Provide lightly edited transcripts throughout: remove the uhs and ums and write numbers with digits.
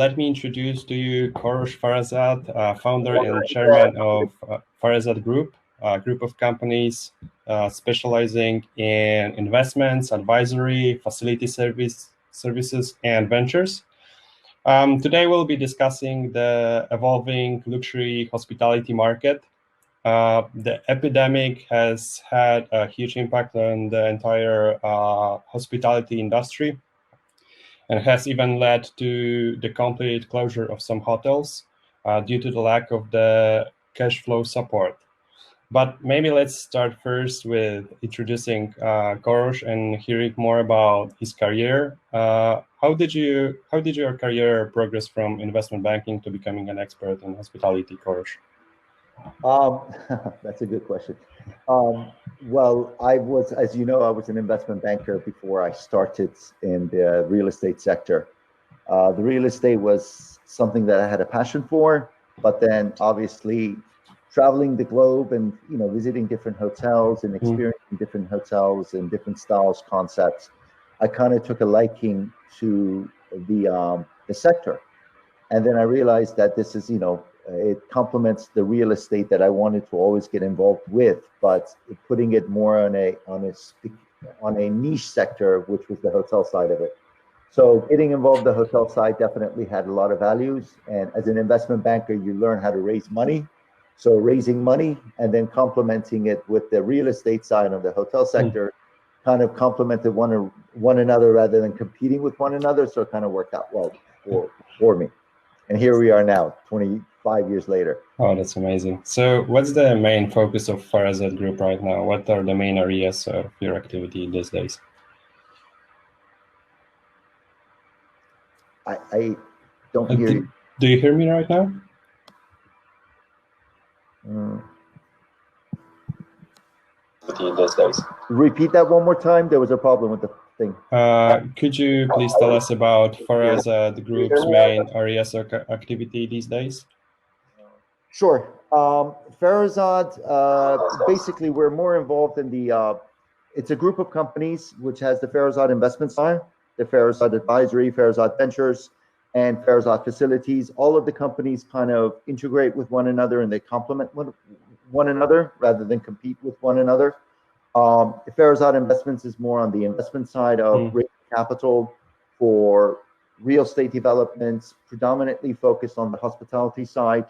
let me introduce to you Korosh Farazad, founder and chairman of Farazad Group, a group of companies specializing in investments, advisory, facility services, and ventures. Today we'll be discussing the evolving luxury hospitality market. The epidemic has had a huge impact on the entire hospitality industry, and has even led to the complete closure of some hotels due to the lack of the cash flow support. But maybe let's start first with introducing Korosh and hearing more about his career. How did your career progress from investment banking to becoming an expert in hospitality, Korosh? That's a good question. Well, I was, as you know, I was an investment banker before I started in the real estate sector. The real estate was something that I had a passion for, but then obviously traveling the globe and visiting different hotels and experiencing different hotels and different styles, concepts, I kind of took a liking to the sector, and then I realized that this is it complements the real estate that I wanted to always get involved with, but putting it more on a niche sector, which was the hotel side of it. So getting involved in the hotel side definitely had a lot of values. And as an investment banker, you learn how to raise money. So raising money and then complementing it with the real estate side of the hotel sector kind of complemented one another rather than competing with one another. So it kind of worked out well for me. And here we are now, 25 years later. Oh, that's amazing. So what's the main focus of Farazad Group right now? What are the main areas of your activity these days? I don't hear you. Do you hear me right now? These days. Repeat that one more time. There was a problem with the thing. Could you please tell us about Farazad Group's main areas of activity these days? Sure. Farazad, basically, we're more involved in it's a group of companies which has the Farazad Investments side, the Farazad Advisory, Farazad Ventures, and Farazad Facilities. All of the companies kind of integrate with one another and they complement one another rather than compete with one another. Farazad Investments is more on the investment side of raising capital for real estate developments, predominantly focused on the hospitality side,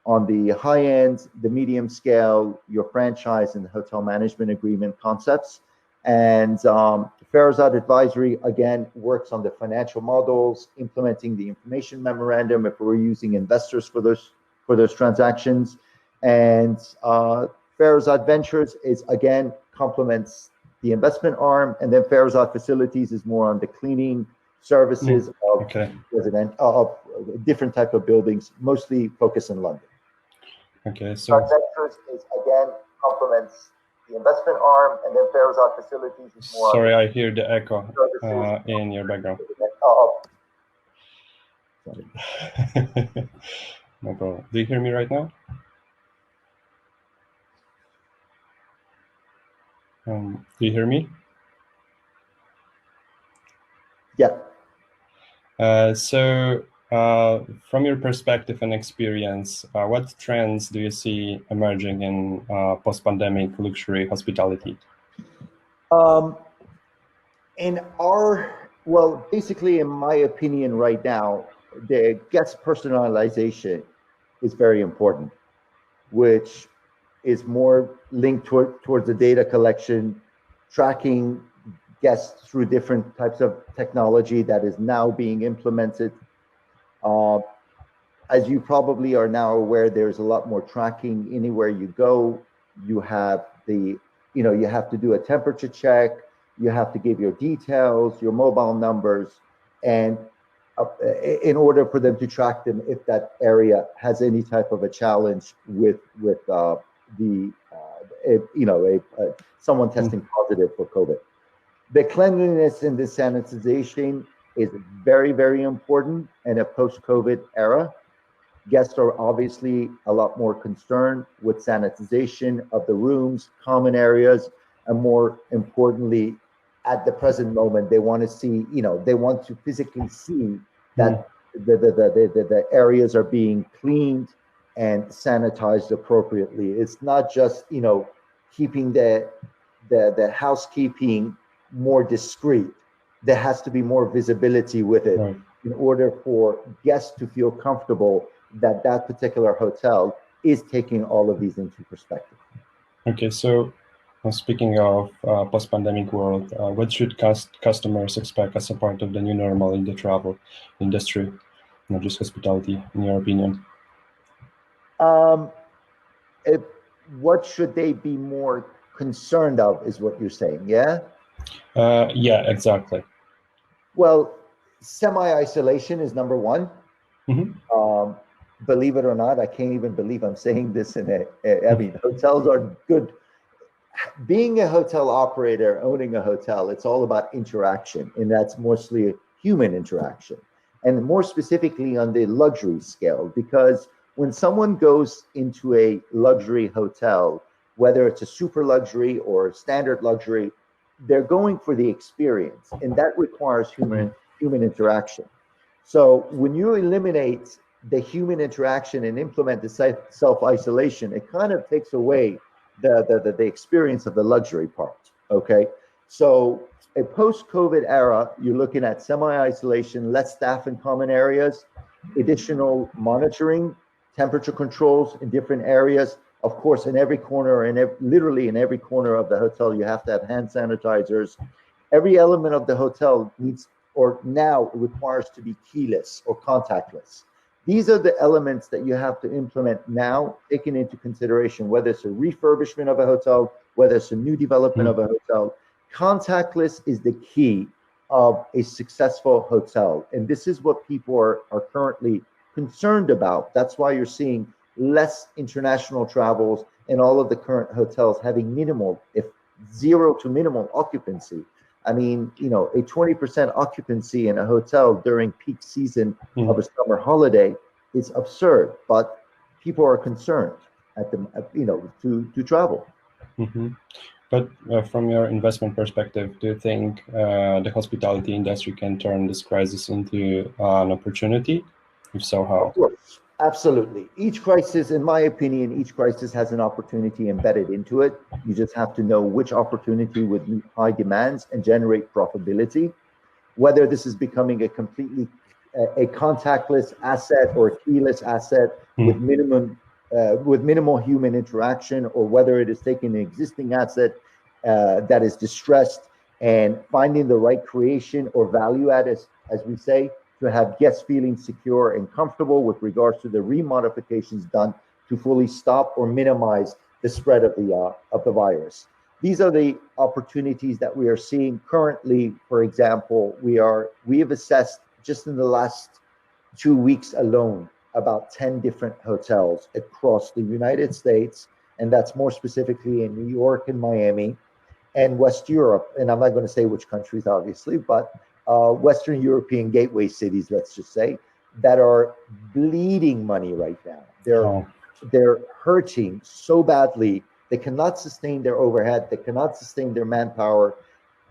on the high end, the medium scale, your franchise and the hotel management agreement concepts. And Farazad Advisory, again, works on the financial models, implementing the information memorandum if we're using investors for those transactions. And Farazad Ventures is, again, complements the investment arm. And then Farazad Facilities is more on the cleaning services of different type of buildings, mostly focused in London. Okay, so Ventures is, again, complements the investment arm, and then Farazad Facilities is more. Sorry, I hear the echo in your background. No problem. Do you hear me right now? Do you hear me? Yeah. From your perspective and experience, what trends do you see emerging in post-pandemic luxury hospitality? Basically, in my opinion right now, the guest personalization is very important, which is more linked towards the data collection, tracking guests through different types of technology that is now being implemented. As you probably are now aware, there's a lot more tracking anywhere you go. You have you have to do a temperature check. You have to give your details, your mobile numbers, and in order for them to track them if that area has any type of a challenge with someone testing positive for COVID. The cleanliness and the sanitization is very, very important in a post-COVID era. Guests are obviously a lot more concerned with sanitization of the rooms, common areas, and more importantly, at the present moment, they want to see, they want to physically see that the areas are being cleaned and sanitized appropriately. It's not just, keeping the housekeeping more discreet. There has to be more visibility with it Right. in order for guests to feel comfortable that that particular hotel is taking all of these into perspective. Okay, so speaking of post-pandemic world, what should customers expect as a part of the new normal in the travel industry, not just hospitality, in your opinion? What should they be more concerned of is what you're saying, yeah? Yeah, exactly. Well, semi-isolation is number one. Mm-hmm. Believe it or not, I can't even believe I'm saying this I mean, hotels are good. Being a hotel operator, owning a hotel, it's all about interaction, and that's mostly human interaction. And more specifically on the luxury scale, because when someone goes into a luxury hotel, whether it's a super luxury or standard luxury, they're going for the experience, and that requires human interaction. So when you eliminate the human interaction and implement the self-isolation, it kind of takes away the experience of the luxury part. Okay, so a post-COVID era, you're looking at semi-isolation, less staff in common areas, additional monitoring, temperature controls in different areas. Of course, in every corner and literally in every corner of the hotel, you have to have hand sanitizers. Every element of the hotel needs, or now requires, to be keyless or contactless. These are the elements that you have to implement now, taking into consideration whether it's a refurbishment of a hotel, whether it's a new development of a hotel. Contactless is the key of a successful hotel. And this is what people are currently concerned about. That's why you're seeing less international travels and all of the current hotels having minimal, if zero to minimal occupancy. I mean, a 20% occupancy in a hotel during peak season of a summer holiday is absurd, but people are concerned to travel. Mm-hmm. But from your investment perspective, do you think the hospitality industry can turn this crisis into an opportunity? If so, how? Of course, absolutely. Each crisis, in my opinion, each crisis has an opportunity embedded into it. You just have to know which opportunity would meet high demands and generate profitability. Whether this is becoming a completely a contactless asset or a keyless asset with minimal human interaction, or whether it is taking an existing asset that is distressed and finding the right creation or value add, as we say, to have guests feeling secure and comfortable with regards to the remodifications done to fully stop or minimize the spread of the virus. These are the opportunities that we are seeing currently. For example, we have assessed just in the last 2 weeks alone about 10 different hotels across the United States, and that's more specifically in New York and Miami and West Europe. And I'm not going to say which countries, obviously, but Western European gateway cities, let's just say, that are bleeding money right now. They're hurting so badly. They cannot sustain their overhead. They cannot sustain their manpower.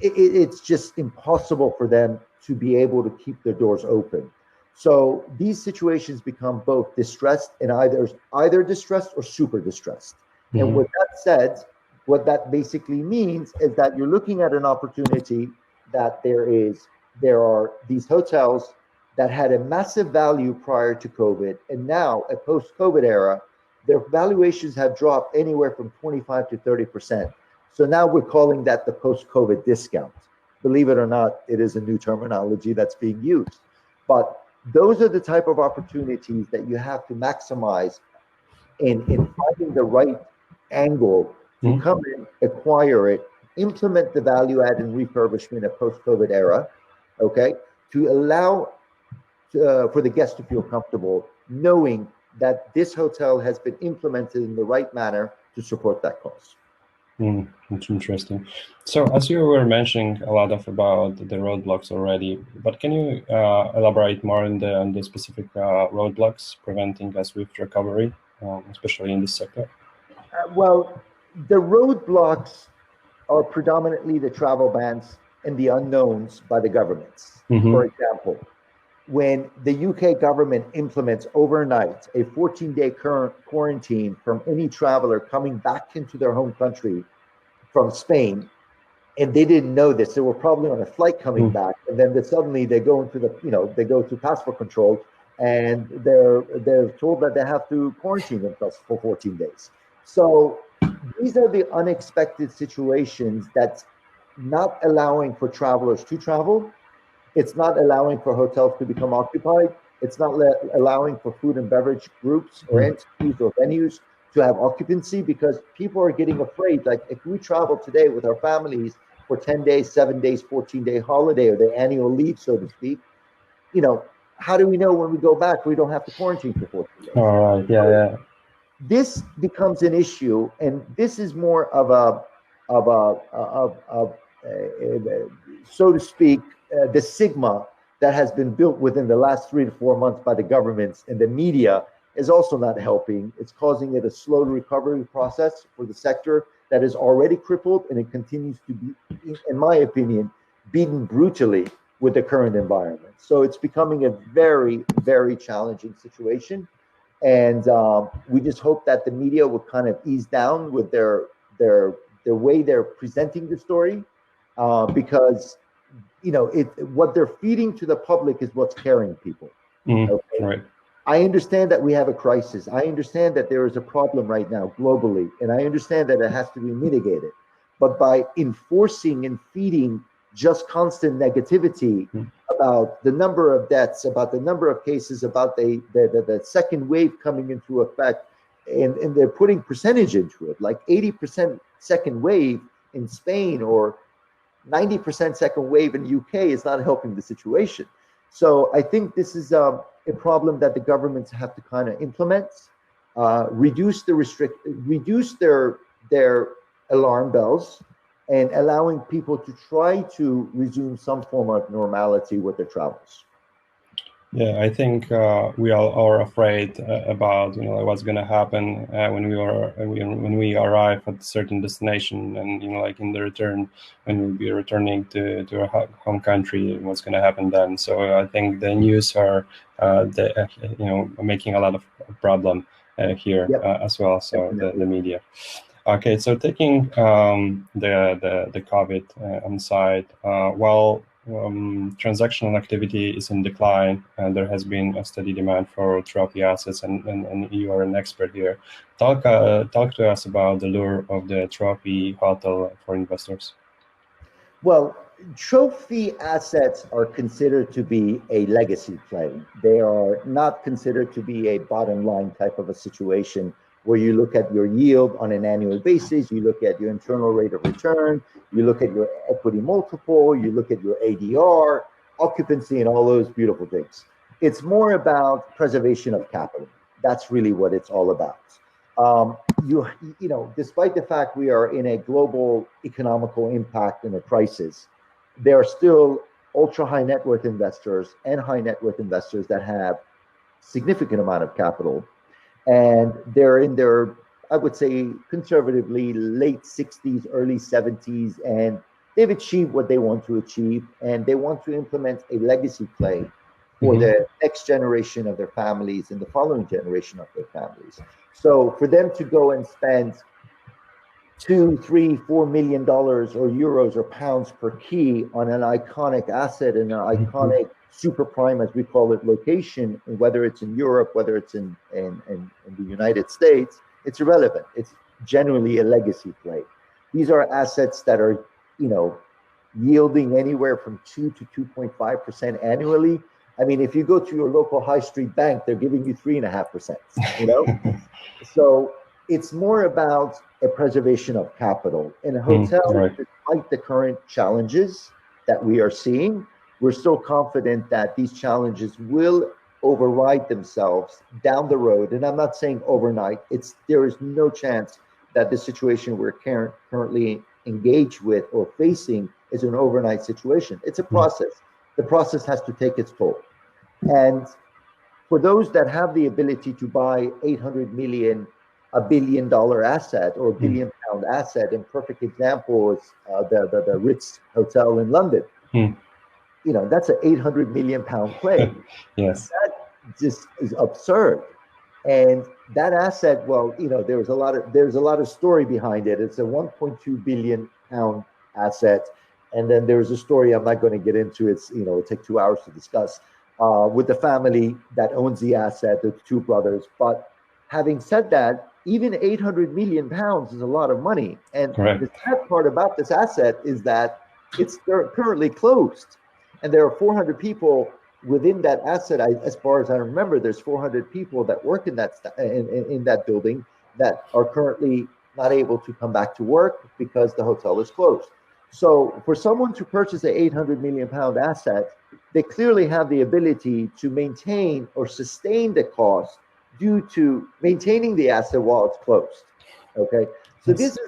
It's just impossible for them to be able to keep their doors open. So these situations become both distressed and either distressed or super distressed. And with that said, what that basically means is that you're looking at an opportunity that there are these hotels that had a massive value prior to COVID, and now a post-COVID era, their valuations have dropped anywhere from 25 to 30%. So now we're calling that the post-COVID discount. Believe it or not, it is a new terminology that's being used. But those are the type of opportunities that you have to maximize in finding the right angle to come in, acquire it, implement the value add and refurbishment of post-COVID era, okay, to allow for the guests to feel comfortable knowing that this hotel has been implemented in the right manner to support that cause. That's interesting. So as you were mentioning a lot about the roadblocks already, but can you elaborate more on the specific roadblocks preventing a swift recovery, especially in this sector? Well, the roadblocks are predominantly the travel bans and the unknowns by the governments. For example, when the UK government implements overnight a 14-day current quarantine from any traveler coming back into their home country from Spain, and they didn't know this. They were probably on a flight coming back, and then suddenly they go into they go to passport control, and they're told that they have to quarantine themselves for 14 days. So these are the unexpected situations that's not allowing for travelers to travel. It's not allowing for hotels to become occupied. It's not allowing for food and beverage groups or entities or venues to have occupancy, because people are getting afraid. Like, if we travel today with our families for 10 days, 7 days, 14-day holiday, or the annual leave, so to speak, how do we know when we go back we don't have to quarantine for 14 days? All right. Yeah. This becomes an issue, and this is more of a so to speak, the stigma that has been built within the last 3 to 4 months by the governments, and the media is also not helping. It's causing it a slow recovery process for the sector that is already crippled, and it continues to be, in my opinion, beaten brutally with the current environment. So it's becoming a very, very challenging situation. And we just hope that the media will kind of ease down with their way they're presenting the story, because what they're feeding to the public is what's carrying people. Okay? Right. I understand that we have a crisis. I understand that there is a problem right now globally, and I understand that it has to be mitigated. But by enforcing and feeding just constant negativity about the number of deaths, about the number of cases, about the second wave coming into effect, and they're putting percentage into it, like 80% second wave in Spain or 90% second wave in the UK, is not helping the situation. So I think this is a problem that the governments have to kind of implement, reduce their alarm bells, and allowing people to try to resume some form of normality with their travels. Yeah, I think we all are afraid about what's going to happen when we arrive at a certain destination, and like in the return, when we'll be returning to our home country, what's going to happen then. So I think the news are making a lot of problem here as well. So the media. Okay, so taking the COVID on side, while transactional activity is in decline, and there has been a steady demand for trophy assets, and you are an expert here. Talk to us about the lure of the trophy hotel for investors. Well, trophy assets are considered to be a legacy play. They are not considered to be a bottom line type of a situation where you look at your yield on an annual basis, you look at your internal rate of return, you look at your equity multiple, you look at your ADR, occupancy, and all those beautiful things. It's more about preservation of capital. That's really what it's all about. Despite the fact we are in a global economical impact and a crisis, there are still ultra high net worth investors and high net worth investors that have significant amount of capital, and they're in their, I would say, conservatively late 60s, early 70s, and they've achieved what they want to achieve, and they want to implement a legacy play for the next generation of their families and the following generation of their families. So for them to go and spend $2, $3, $4 million or euros or pounds per key on an iconic asset and an iconic super prime, as we call it, location, whether it's in Europe, whether it's in the United States, it's irrelevant. It's generally a legacy play. These are assets that are, yielding anywhere from 2 to 2.5% annually. I mean, if you go to your local high street bank, they're giving you 3.5%, So it's more about a preservation of capital. In a hotel, despite the current challenges that we are seeing, we're still confident that these challenges will override themselves down the road. And I'm not saying overnight. There is no chance that the situation we're currently engaged with or facing is an overnight situation. It's a process. The process has to take its toll. And for those that have the ability to buy 800 million, $1 billion asset or £1 billion asset, and perfect example is the Ritz Hotel in London. that's an 800 million pound play. Yes. That just is absurd. And that asset, well, there's a lot of story behind it. It's a 1.2 billion pound asset. And then there's a story I'm not going to get into. It'll take 2 hours to discuss with the family that owns the asset, the two brothers. But having said that, even 800 million pounds is a lot of money. And Correct. the sad part about this asset is that it's currently closed. And there are 400 people within that asset. As far as I remember, there's 400 people that work in that building that are currently not able to come back to work because the hotel is closed. So for someone to purchase an 800 million pound asset, they clearly have the ability to maintain or sustain the cost due to maintaining the asset while it's closed. Okay, so this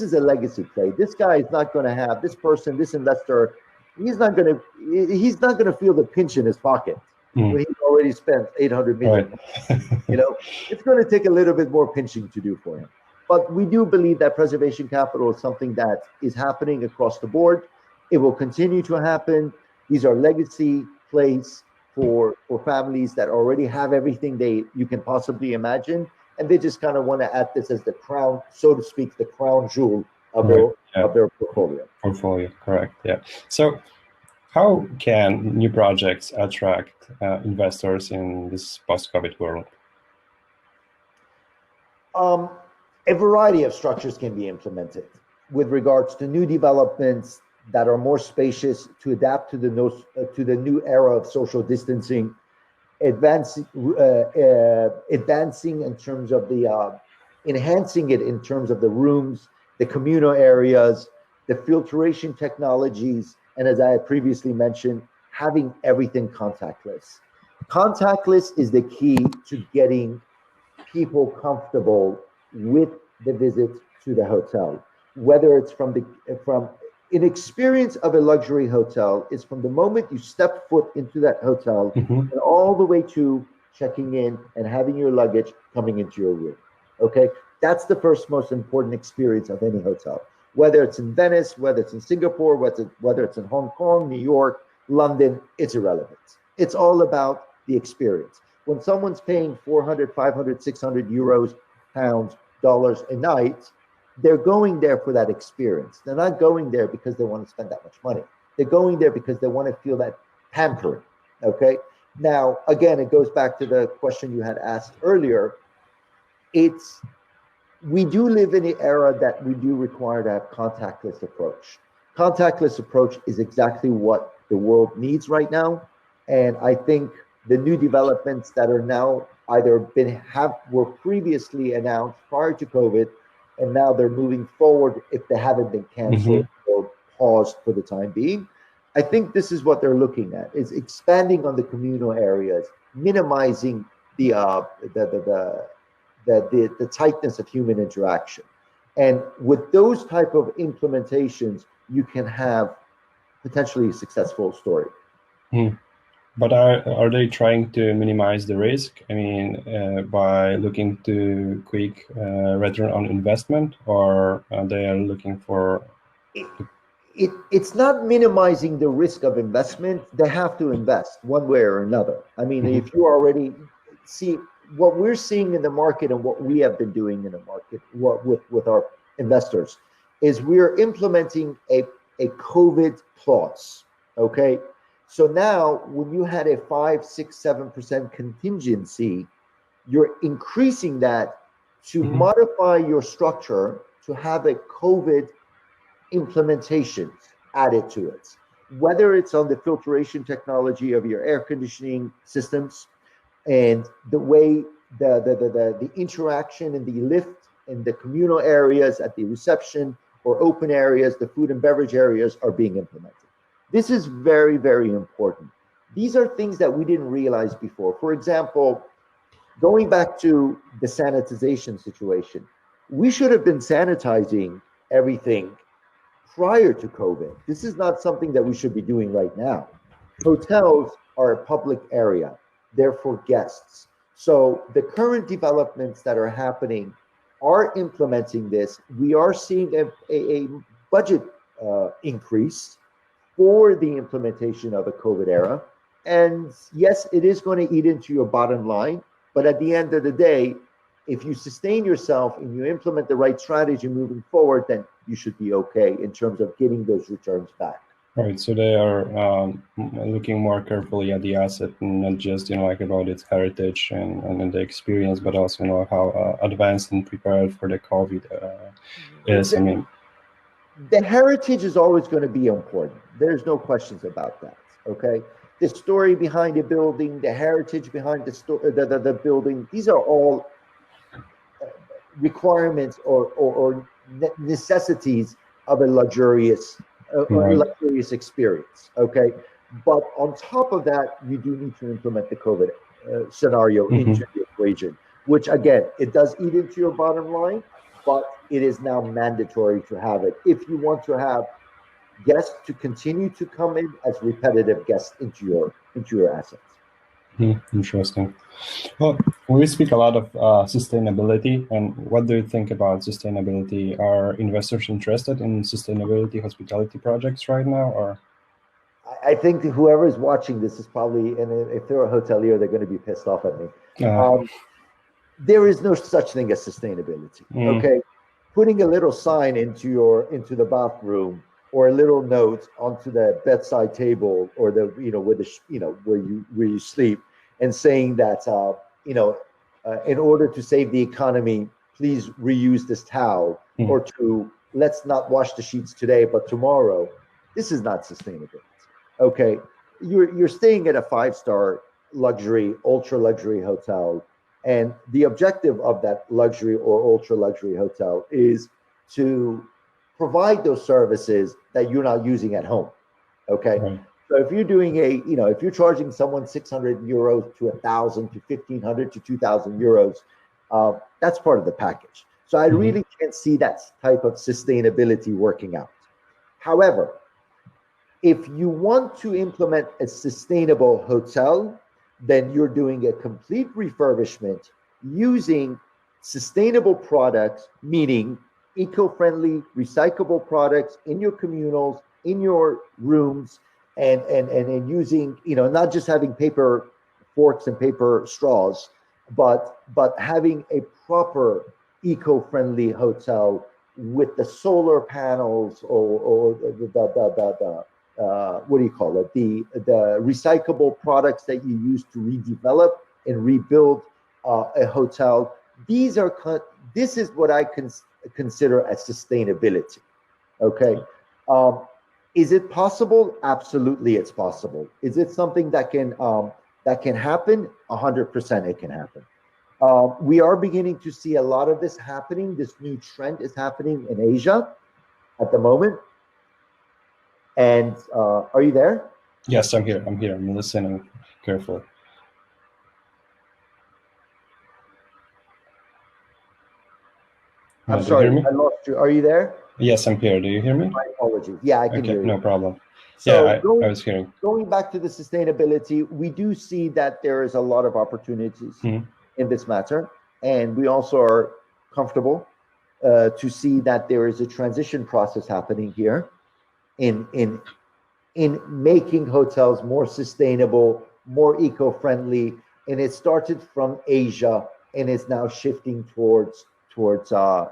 is a legacy play. This guy is not going to have this investor. He's not going to feel the pinch in his pocket when he's already spent 800 million. Right. It's going to take a little bit more pinching to do for him. But we do believe that preservation capital is something that is happening across the board. It will continue to happen. These are legacy plays for families that already have everything you can possibly imagine, and they just kind of want to add this as the crown, so to speak, the crown jewel of their portfolio. Correct. Yeah. So how can new projects attract investors in this post-COVID world? A variety of structures can be implemented with regards to new developments that are more spacious to adapt to the new era of social distancing, advancing in terms of the enhancing it in terms of the rooms, the communal areas, the filtration technologies, and as I had previously mentioned, having everything contactless. Contactless is the key to getting people comfortable with the visit to the hotel, whether it's from an experience of a luxury hotel is from the moment you step foot into that hotel and all the way to checking in and having your luggage coming into your room. Okay, that's the first most important experience of any hotel, whether it's in Venice, whether it's in Singapore, whether it's in Hong Kong, New York, London. It's irrelevant. It's all about the experience. When someone's paying 400, 500, 600 euros, pounds, dollars a night, they're going there for that experience. They're not going there because they want to spend that much money. They're going there because they want to feel that pampering. Okay. Now, again, it goes back to the question you had asked earlier. We do live in the era that we do require to have contactless approach. Contactless approach is exactly what the world needs right now. And I think the new developments that are now either were previously announced prior to COVID, and now they're moving forward if they haven't been canceled or paused for the time being. I think this is what they're looking at: is expanding on the communal areas, minimizing the tightness of human interaction, and with those type of implementations, you can have potentially a successful story. But are they trying to minimize the risk? I mean, by looking to quick return on investment, or they are looking for? It's not minimizing the risk of investment. They have to invest one way or another. I mean, if you already see what we're seeing in the market and what we have been doing in the market with our investors is we're implementing a COVID clause. Okay. So now when you had a 5, 6, 7% contingency, you're increasing that to modify your structure to have a COVID implementation added to it, whether it's on the filtration technology of your air conditioning systems and the way the interaction in the lift in the communal areas at the reception or open areas, the food and beverage areas are being implemented. This is very, very important. These are things that we didn't realize before. For example, going back to the sanitization situation, we should have been sanitizing everything prior to COVID. This is not something that we should be doing right now. Hotels are a public area. They're for guests. So the current developments that are happening are implementing this. We are seeing a budget increase for the implementation of a COVID era. And yes, it is going to eat into your bottom line. But at the end of the day, if you sustain yourself and you implement the right strategy moving forward, then you should be okay in terms of getting those returns back. Right. So they are looking more carefully at the asset, and not just like about its heritage and the experience, but also how advanced and prepared for the COVID is. I mean, the heritage is always going to be important. There's no questions about that. Okay, the story behind the building, the heritage behind the building, these are all requirements or necessities of a luxurious experience. Okay, but on top of that, you do need to implement the COVID scenario into the equation, which again, it does eat into your bottom line, but it is now mandatory to have it if you want to have guests to continue to come in as repetitive guests into your assets. Interesting. Well, we speak a lot of sustainability, and what do you think about sustainability? Are investors interested in sustainability hospitality projects right now, or? I think whoever is watching this is probably, and if they're a hotelier, they're going to be pissed off at me. There is no such thing as sustainability. Okay, putting a little sign into the bathroom, or a little note onto the bedside table, or where you sleep, and saying that in order to save the economy, please reuse this towel, or to let's not wash the sheets today but tomorrow. This is not sustainable. Okay, you're staying at a 5-star luxury, ultra luxury hotel, and the objective of that luxury or ultra luxury hotel is to provide those services that you're not using at home. Okay. Right. So if you're doing if you're charging someone 600 euros to 1,000 to 1,500 to 2,000 euros, that's part of the package. So I really can't see that type of sustainability working out. However, if you want to implement a sustainable hotel, then you're doing a complete refurbishment using sustainable products, meaning eco-friendly, recyclable products in your communals, in your rooms, and using, not just having paper forks and paper straws, but having a proper eco-friendly hotel with the solar panels or the what do you call it? The recyclable products that you use to redevelop and rebuild a hotel. This is what I consider as sustainability. Okay. Is it possible? Absolutely, it's possible. Is it something that can happen? 100% it can happen. We are beginning to see a lot of this happening. This new trend is happening in Asia at the moment. And are you there? Yes, I'm here. I'm listening carefully. I'm sorry, I lost you. Are you there? Yes, I'm here. Do you hear me? My apologies. Yeah, I can hear you. No problem. So yeah, I was hearing. Going back to the sustainability, we do see that there is a lot of opportunities in this matter. And we also are comfortable to see that there is a transition process happening here in making hotels more sustainable, more eco-friendly. And it started from Asia and is now shifting towards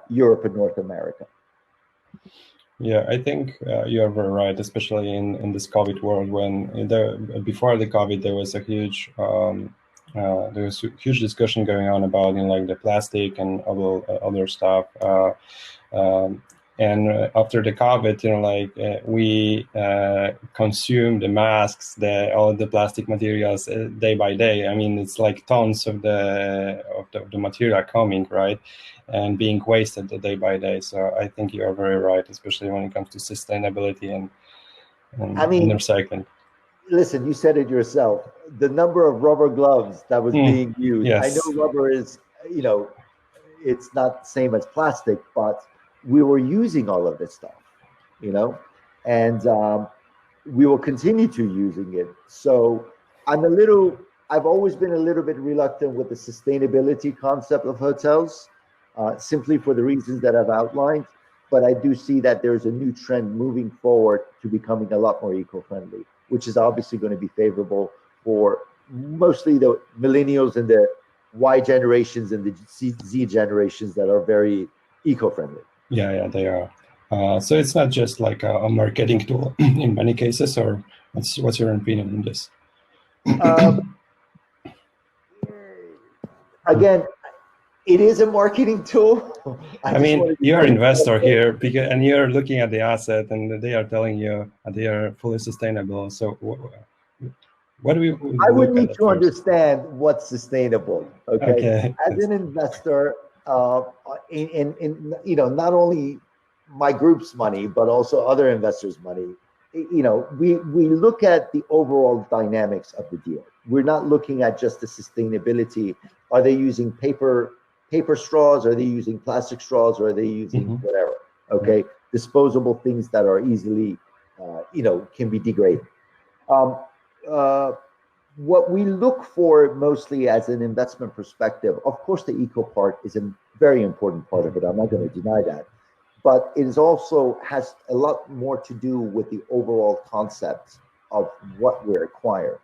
Europe and North America. Yeah, I think you are very right, especially in this COVID world. Before the COVID, there was a huge discussion going on about like the plastic and other stuff. And after the COVID, we consume the masks, all the plastic materials day by day. I mean, it's like tons of the material coming, right, and being wasted day by day. So I think you are very right, especially when it comes to sustainability and recycling. Listen, you said it yourself. The number of rubber gloves that was being used. Yes. I know rubber is, it's not the same as plastic, but we were using all of this stuff, and we will continue to using it. So I've always been a little bit reluctant with the sustainability concept of hotels, simply for the reasons that I've outlined. but I do see that there's a new trend moving forward to becoming a lot more eco-friendly, which is obviously going to be favorable for mostly the millennials and the Y generations and the Z generations that are very eco-friendly. Yeah, they are. So it's not just like a marketing tool in many cases, or what's your opinion on this? Again, it is a marketing tool. I mean, you're an investor here, and you're looking at the asset, and they are telling you they are fully sustainable. So what do we? I would need to understand what's sustainable. Okay. As yes. an investor, in not only my group's money but also other investors' money, we look at the overall dynamics of the deal. We're not looking at just the sustainability. Are they using paper straws? Are they using plastic straws? Or are they using whatever? Okay, disposable things that are easily, can be degraded. What we look for mostly as an investment perspective, of course, the eco part is a very important part of it. I'm not going to deny that. But it is also has a lot more to do with the overall concept of what we're acquiring.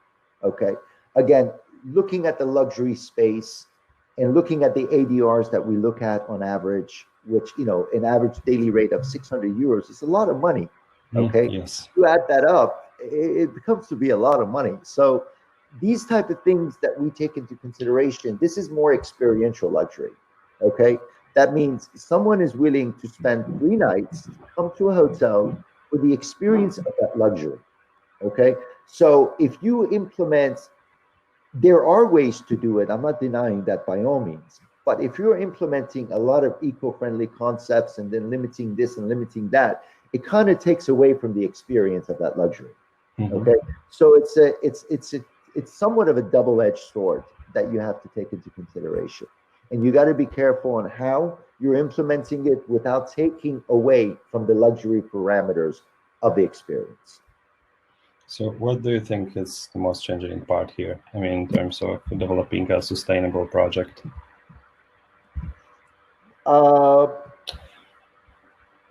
Okay. Again, looking at the luxury space and looking at the ADRs that we look at on average, which, an average daily rate of 600 euros is a lot of money. Okay. Yes. You add that up, it becomes to be a lot of money. So these type of things that we take into consideration, this is more experiential luxury. Okay. That means someone is willing to spend 3 nights, come to a hotel for the experience of that luxury. Okay. So if you implement, there are ways to do it. I'm not denying that by all means. But if you're implementing a lot of eco-friendly concepts and then limiting this and limiting that, it kind of takes away from the experience of that luxury. Okay. So it's somewhat of a double-edged sword that you have to take into consideration. And you got to be careful on how you're implementing it without taking away from the luxury parameters of the experience. So what do you think is the most challenging part here? I mean, in terms of developing a sustainable project?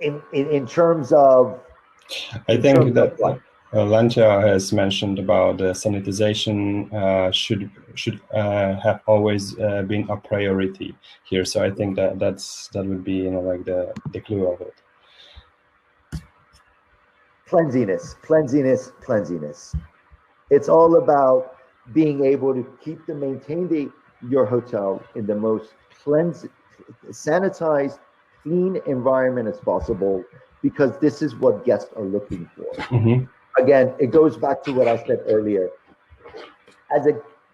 In terms of... I think that Lancia has mentioned about sanitization should have always been a priority here. So I think that would be like the clue of it. Cleanliness. It's all about being able to maintain your hotel in the most sanitized, clean environment as possible, because this is what guests are looking for. Again, it goes back to what I said earlier.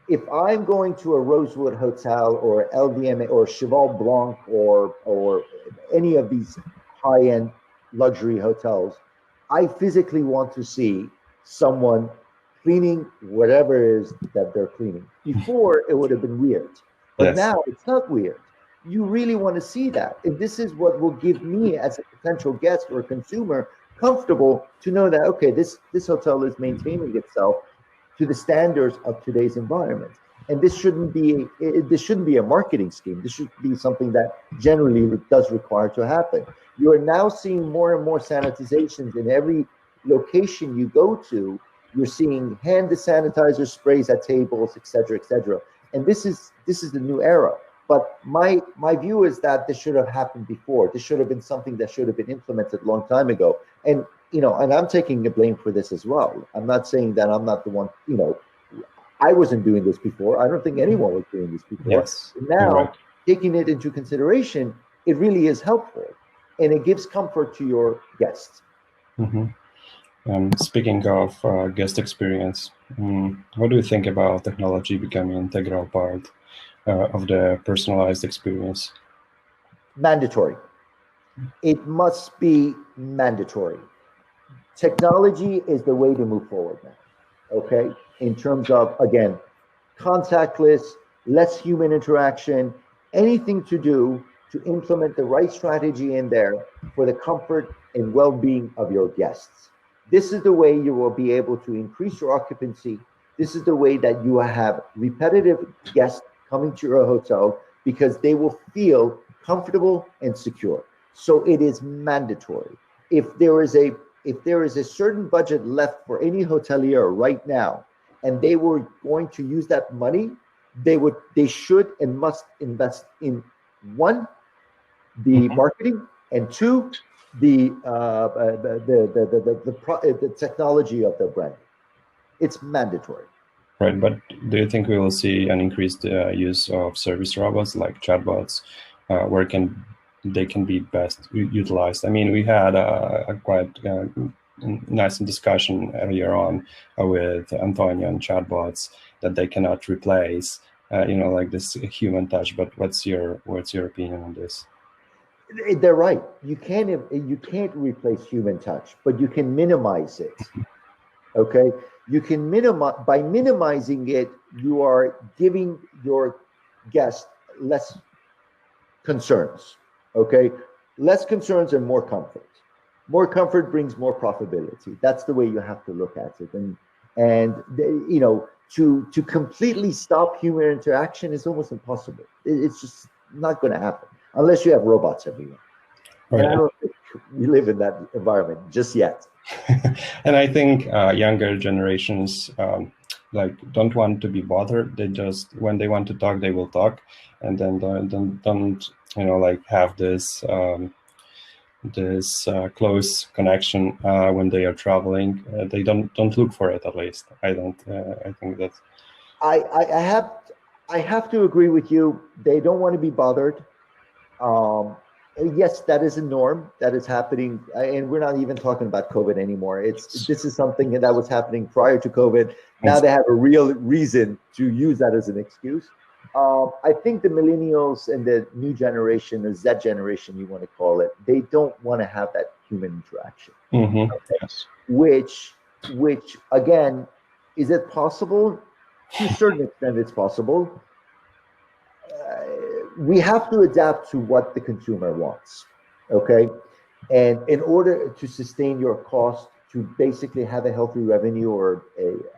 If I'm going to a Rosewood Hotel or LVMH or Cheval Blanc or any of these high-end luxury hotels, I physically want to see someone cleaning whatever it is that they're cleaning. Before, it would have been weird, but now it's not weird. You really want to see that. And this is what will give me, as a potential guest or a consumer, comfortable to know that, okay, this hotel is maintaining itself to the standards of today's environment. And this shouldn't be a marketing scheme. This should be something that generally does require to happen. You are now seeing more and more sanitizations in every location you go to. You're seeing hand sanitizer sprays at tables, et cetera, et cetera. And this is the new era. But my view is that this should have happened before. This should have been something that should have been implemented a long time ago. And and I'm taking the blame for this as well. I'm not saying that I'm not the one. I wasn't doing this before. I don't think anyone was doing this before. Yes. Now, taking it into consideration, it really is helpful, and it gives comfort to your guests. Speaking of guest experience, what do you think about technology becoming an integral part of the personalized experience? Mandatory. It must be mandatory. Technology is the way to move forward now. Okay, in terms of, again, contactless, less human interaction, anything to do to implement the right strategy in there for the comfort and well-being of your guests. This is the way you will be able to increase your occupancy. This is the way that you have repetitive guests coming to your hotel, because they will feel comfortable and secure. So it is mandatory. If there is a certain budget left for any hotelier right now, and they were going to use that money, they should and must invest in one, the marketing, and two, the technology of the brand. It's mandatory. Right, but do you think we will see an increased use of service robots like chatbots, where they can be best utilized? I mean, we had a quite nice discussion earlier on with Antonio on chatbots that they cannot replace, like this human touch. But what's your opinion on this? They're right. You can't replace human touch, but you can minimize it. Okay, you can by minimizing it, you are giving your guest less concerns. Okay, less concerns and more comfort. More comfort brings more profitability. That's the way you have to look at it. And to completely stop human interaction is almost impossible. It's just not going to happen unless you have robots everywhere. Right. And I don't think we live in that environment just yet. And I think younger generations don't want to be bothered. They just, when they want to talk, they will talk, and then don't have this close connection when they are traveling. They don't look for it, at least. I don't. I think that I have to agree with you. They don't want to be bothered. Yes, that is a norm that is happening, and we're not even talking about COVID anymore. This is something that was happening prior to COVID. Now they have a real reason to use that as an excuse. I think the millennials and the new generation, or Z generation, you want to call it, they don't want to have that human interaction. Mm-hmm. Okay? Yes. Which again, is it possible? To a certain extent, it's possible. We have to adapt to what the consumer wants, okay? And in order to sustain your cost, to basically have a healthy revenue, or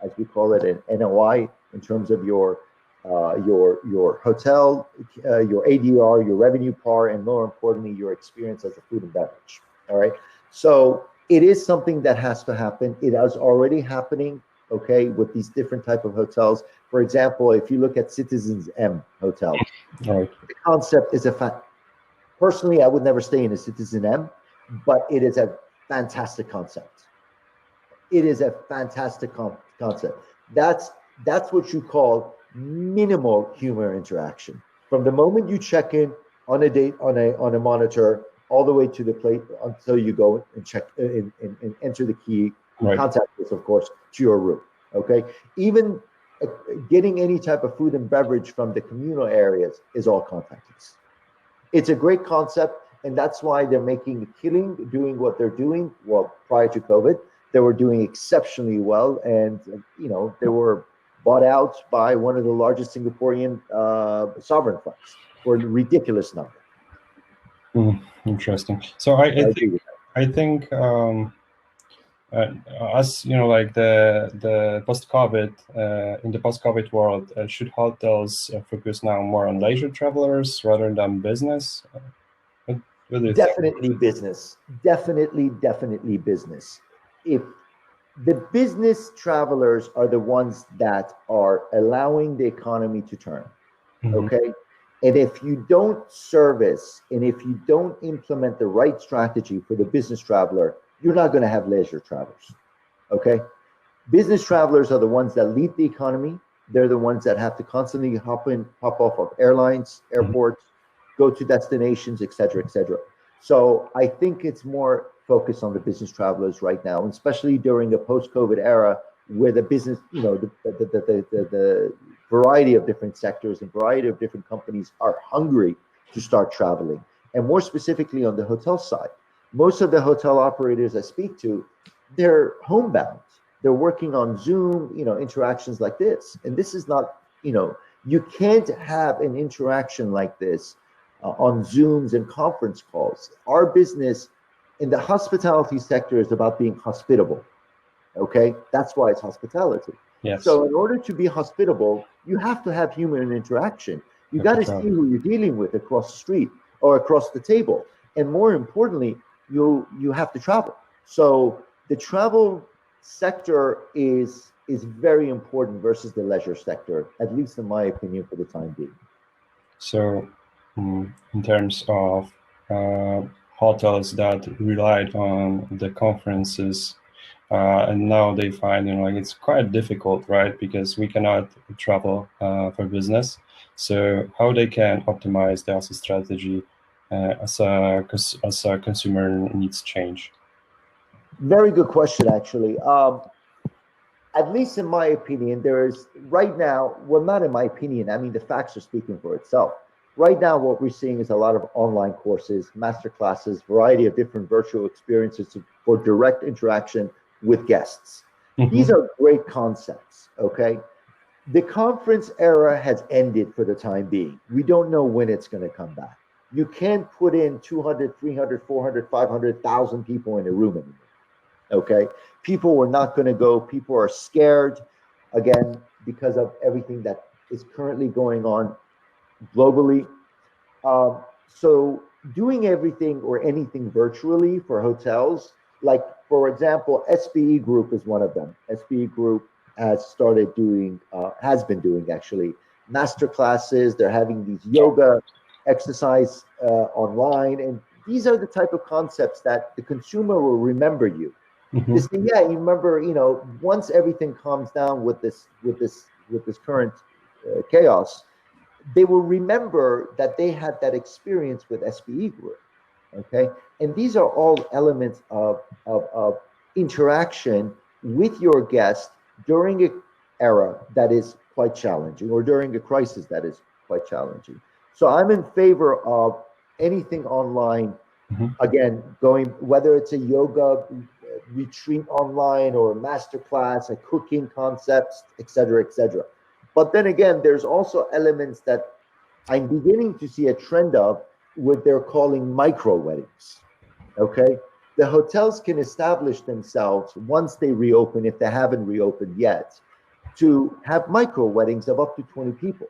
as we call it, an NOI, in terms of your hotel, your ADR, your revenue par, and more importantly, your experience as a food and beverage. All right. So it is something that has to happen. It is already happening. Okay, with these different type of hotels. For example, if you look at Citizens M Hotel, right. The concept is personally, I would never stay in a Citizen M, but it is a fantastic concept. It is a fantastic concept. That's what you call minimal human interaction. From the moment you check in on a date on a monitor, all the way to the plate until you go and check and enter the key. Right. Contactless, of course, to your room. Okay, even getting any type of food and beverage from the communal areas is all contactless. It's a great concept, and that's why they're making a killing doing what they're doing. Well, prior to COVID, they were doing exceptionally well, and they were bought out by one of the largest Singaporean sovereign funds for a ridiculous number. Interesting. So I think. As like the post-COVID, in the post-COVID world, should hotels focus now more on leisure travelers rather than business? What do you Definitely think? Business. Definitely business. If the business travelers are the ones that are allowing the economy to turn, okay? And if you don't service and if you don't implement the right strategy for the business traveler, you're not going to have leisure travelers, okay? Business travelers are the ones that lead the economy. They're the ones that have to constantly hop off of airlines, airports, go to destinations, et cetera, et cetera. So I think it's more focused on the business travelers right now, especially during the post-COVID era, where the business, the variety of different sectors and variety of different companies are hungry to start traveling. And more specifically on the hotel side, most of the hotel operators I speak to, they're homebound. They're working on Zoom, interactions like this. And this is not, you can't have an interaction like this on Zooms and conference calls. Our business in the hospitality sector is about being hospitable. Okay, that's why it's hospitality. Yes. So in order to be hospitable, you have to have human interaction. You got to see who you're dealing with across the street or across the table. and more importantly, you have to travel. So the travel sector is very important versus the leisure sector, at least in my opinion, for the time being. So, in terms of hotels that relied on the conferences, and now they find, like it's quite difficult, right? Because we cannot travel for business. So how they can optimize their strategy as a consumer needs change? Very good question, actually. At least in my opinion, there is right now, well, not in my opinion, I mean, the facts are speaking for itself. Right now, what we're seeing is a lot of online courses, master classes, variety of different virtual experiences for direct interaction with guests. These are great concepts, okay? The conference era has ended for the time being. We don't know when it's going to come back. You can't put in 200, 300, 400, 500,000 people in a room anymore. Okay, people were not going to go. People are scared, again, because of everything that is currently going on globally. So doing everything or anything virtually for hotels, like for example, SBE Group is one of them. SBE Group has been doing actually master classes. They're having these yoga exercise online, and these are the type of concepts that the consumer will remember you. They say, yeah, you remember, once everything calms down with this current chaos, they will remember that they had that experience with SBE Group. Okay, and these are all elements of interaction with your guest during an era that is quite challenging, or during a crisis that is quite challenging. So I'm in favor of anything online. Again, going, whether it's a yoga retreat online or a master class, a cooking concepts, etc., etc. But then again, there's also elements that I'm beginning to see a trend of what they're calling micro weddings. Okay, the hotels can establish themselves once they reopen, if they haven't reopened yet, to have micro weddings of up to 20 people.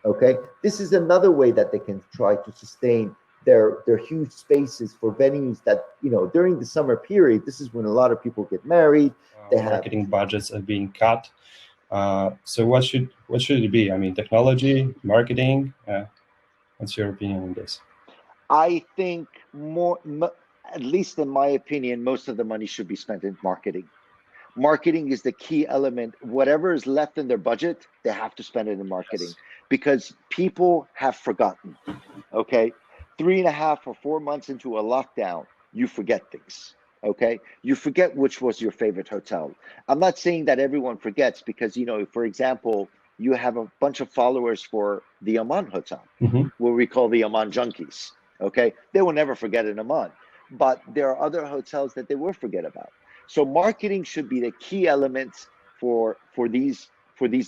Okay, this is another way that they can try to sustain their huge spaces for venues that, during the summer period, this is when a lot of people get married. They Marketing budgets are being cut. So what should it be? I mean, technology, marketing. What's your opinion on this? I think at least in my opinion, most of the money should be spent in marketing. Marketing is the key element. Whatever is left in their budget, they have to spend it in marketing, because people have forgotten. Okay, 3.5 or 4 months into a lockdown, you forget things. Okay, you forget which was your favorite hotel. I'm not saying that everyone forgets, because for example, you have a bunch of followers for the Amman Hotel, what we call the Amman junkies. Okay, they will never forget an Amman, but there are other hotels that they will forget about. So marketing should be the key element for these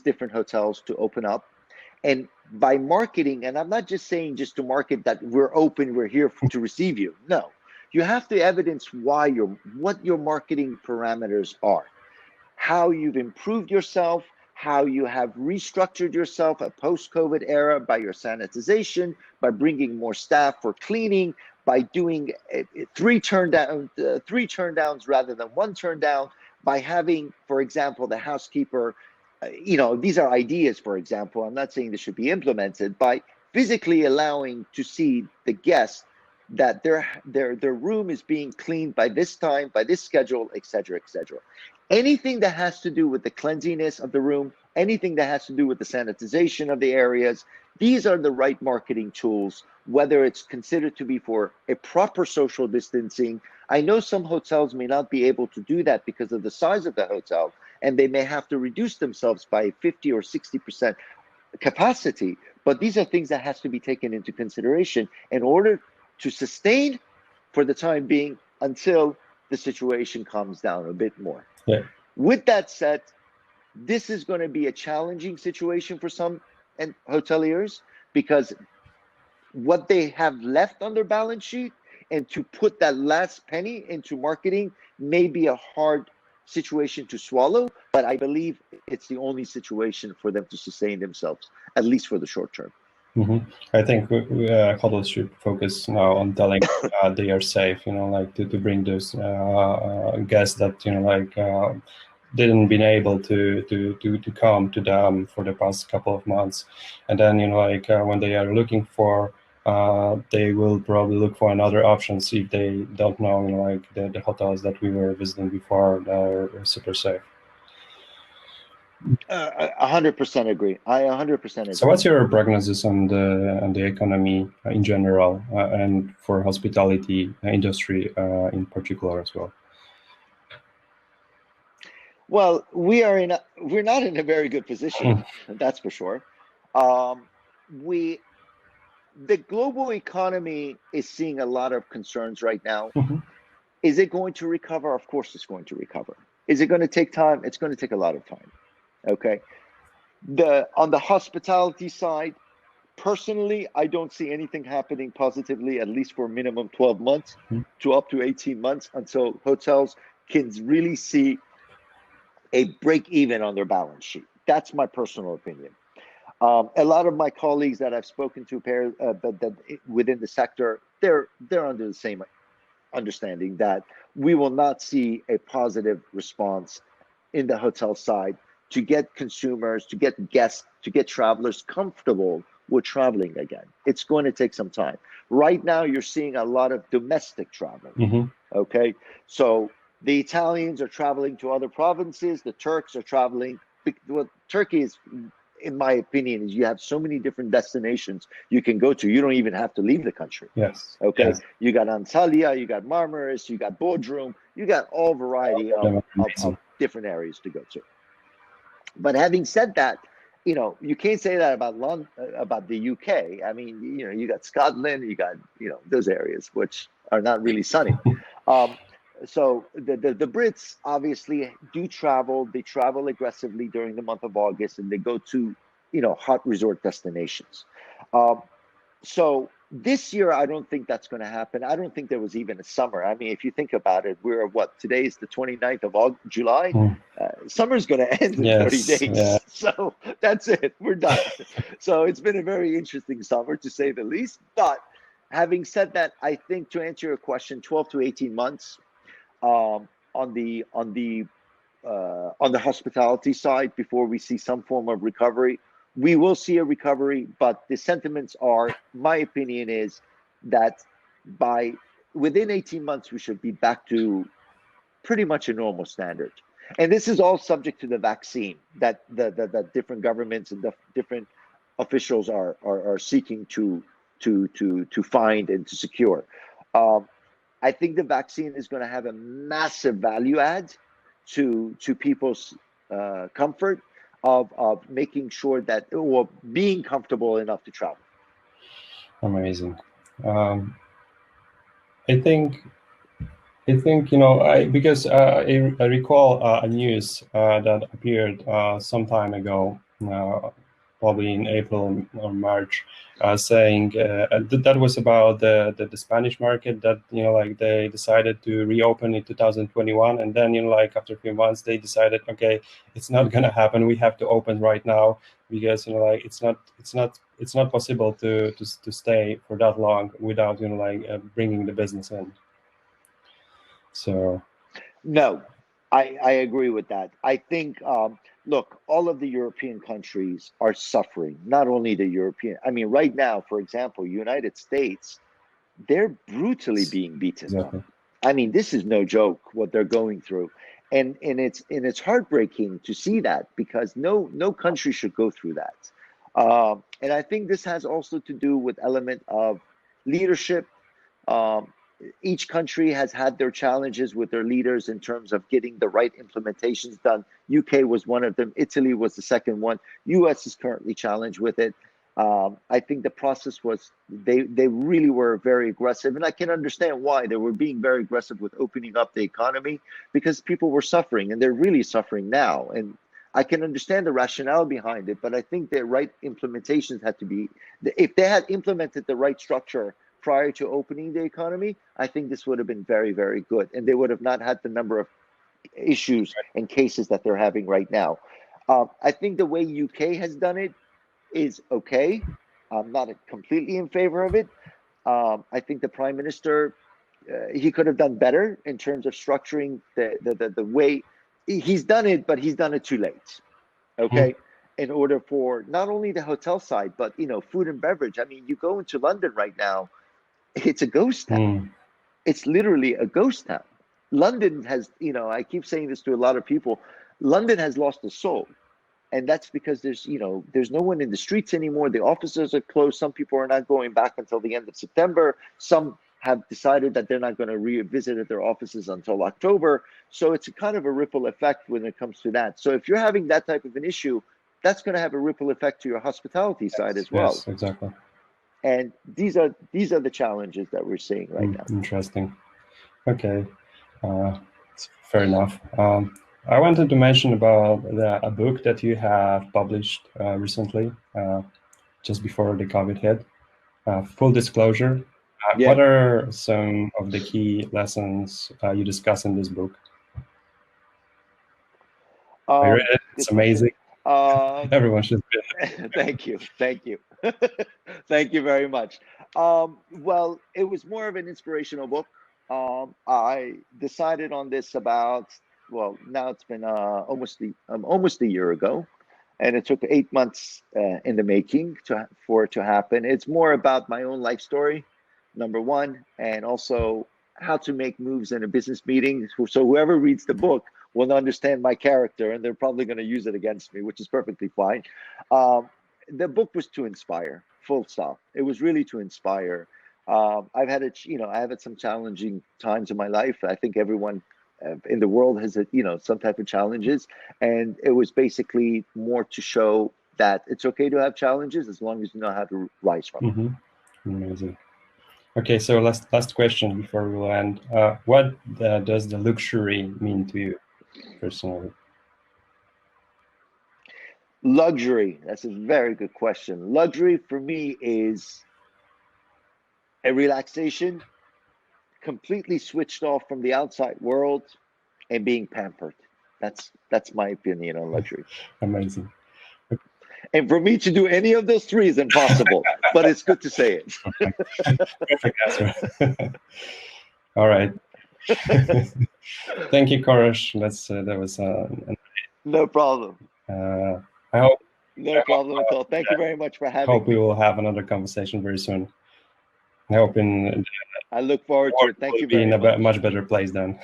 different hotels to open up. And by marketing, and I'm not just saying just to market that we're open, we're here to receive you. No, you have to evidence what your marketing parameters are, how you've improved yourself, how you have restructured yourself a post-COVID era by your sanitization, by bringing more staff for cleaning, by doing three turndowns rather than one turn down, by having, for example, the housekeeper, these are ideas, for example. I'm not saying this should be implemented, by physically allowing to see the guests that their room is being cleaned by this time, by this schedule, etc., etc. Anything that has to do with the cleanliness of the room, anything that has to do with the sanitization of the areas, these are the right marketing tools, whether it's considered to be for a proper social distancing. I know some hotels may not be able to do that because of the size of the hotel, and they may have to reduce themselves by 50 or 60% capacity. But these are things that has to be taken into consideration in order to sustain for the time being until the situation calms down a bit more. Yeah. With that said, this is going to be a challenging situation for some hoteliers, because what they have left on their balance sheet and to put that last penny into marketing may be a hard situation to swallow, but I believe it's the only situation for them to sustain themselves, at least for the short term. I think hotels should focus now on telling they are safe. Like to bring those guests that didn't been able to come to them for the past couple of months, and then when they are looking for. They will probably look for another options if they don't know, the hotels that we were visiting before are super safe. 100% agree. I 100% agree. So, what's your prognosis on the economy in general, and for hospitality industry in particular as well? Well, we're not in a very good position, that's for sure. The global economy is seeing a lot of concerns right now. Is it going to recover? Of course it's going to recover. Is it going to take time? It's going to take a lot of time. Okay. On the hospitality side, personally, I don't see anything happening positively, at least for minimum 12 months to up to 18 months until hotels can really see a break even on their balance sheet. That's my personal opinion. A lot of my colleagues that I've spoken to that within the sector, they're under the same understanding that we will not see a positive response in the hotel side to get consumers, to get guests, to get travelers comfortable with traveling again. It's going to take some time. Right now, you're seeing a lot of domestic travel. Okay, so the Italians are traveling to other provinces. The Turks are traveling. Well, Turkey is, in my opinion, is you have so many different destinations you can go to. You don't even have to leave the country. Yes. Okay. Yes. You got Antalya, you got Marmaris, you got Bodrum, you got all variety of different areas to go to. But having said that, you can't say that about the UK. I mean, you got Scotland, you got those areas which are not really sunny. So the Brits obviously do travel. They travel aggressively during the month of August, and they go to hot resort destinations. So this year, I don't think that's going to happen. I don't think there was even a summer. I mean, if you think about it, today is the 29th of July. Summer's going to end in 30 days. Yeah. So that's it. We're done. So it's been a very interesting summer, to say the least. But having said that, I think to answer your question, 12 to 18 months on the hospitality side before we see some form of recovery. We will see a recovery, but the sentiments are, my opinion is that within 18 months, we should be back to pretty much a normal standard. And this is all subject to the vaccine that the different governments and the different officials are seeking to find and to secure. I think the vaccine is going to have a massive value add to people's comfort of making sure that, or being comfortable enough to travel. Amazing. I think because I recall a news that appeared some time ago, probably in April or March, saying that was about the Spanish market, that they decided to reopen in 2021, and then after a few months they decided, okay, it's not gonna happen. We have to open right now because it's not possible to stay for that long without bringing the business in. So no, I agree with that. I think look, all of the European countries are suffering. Not only the European, I mean, right now, for example, United States, they're brutally being beaten up. I mean, this is no joke what they're going through, and it's heartbreaking to see that, because no country should go through that. And I think this has also to do with element of leadership. Each country has had their challenges with their leaders in terms of getting the right implementations done. UK was one of them. Italy was the second one. US is currently challenged with it. I think the process was, they really were very aggressive, and I can understand why. They were being very aggressive with opening up the economy because people were suffering, and they're really suffering now. And I can understand the rationale behind it, but I think the right implementations had to be, if they had implemented the right structure prior to opening the economy, I think this would have been very, very good. And they would have not had the number of issues and cases that they're having right now. I think the way UK has done it is okay. I'm not completely in favor of it. I think the Prime Minister, he could have done better in terms of structuring the way he's done it, but he's done it too late. Okay. In order for not only the hotel side, but food and beverage. I mean, you go into London right now, it's a ghost town. It's literally a ghost town. London has, I keep saying this to a lot of people, London has lost a soul. And that's because there's no one in the streets anymore. The offices are closed. Some people are not going back until the end of September. Some have decided that they're not going to revisit their offices until October. So it's a kind of a ripple effect when it comes to that. So if you're having that type of an issue, that's going to have a ripple effect to your hospitality side as well. Yes, exactly. And these are the challenges that we're seeing right now. Interesting. Okay, fair enough. I wanted to mention about a book that you have published recently, just before the COVID hit. Full disclosure, what are some of the key lessons you discuss in this book? I read it. It's amazing. Everyone should read it. Thank you. Thank you very much. Well, it was more of an inspirational book. I decided on this about, now it's been almost a year ago, and it took 8 months in the making for it to happen. It's more about my own life story, number one, and also how to make moves in a business meeting. So whoever reads the book will understand my character, and they're probably going to use it against me, which is perfectly fine. The book was to inspire, full stop. It was really to inspire. I've had some challenging times in my life. I think everyone in the world has some type of challenges, and it was basically more to show that it's okay to have challenges as long as you know how to rise from them. Amazing. Okay, so last question before we will end. What does the luxury mean to you personally? Luxury, that's a very good question. Luxury for me is a relaxation, completely switched off from the outside world and being pampered. That's my opinion on luxury. Amazing. And for me to do any of those three is impossible, but it's good to say it. Perfect answer. All right. Thank you, Korosh. That was no problem. I hope no problem at all. Thank you very much for having me. Hope we will have another conversation very soon. I hope I look forward to it. Thank you very much. Be in a much better place then.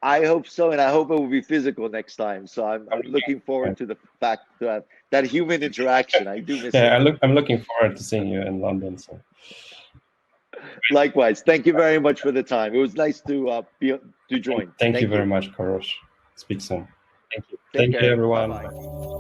I hope so, and I hope it will be physical next time. So I'm looking forward to the fact that human interaction. I do miss it. I'm looking forward to seeing you in London. So. Likewise. Thank you very much for the time. It was nice to join. Thank you very much, Korosh. Speak soon. Thank you. Thank you, everyone. Bye-bye.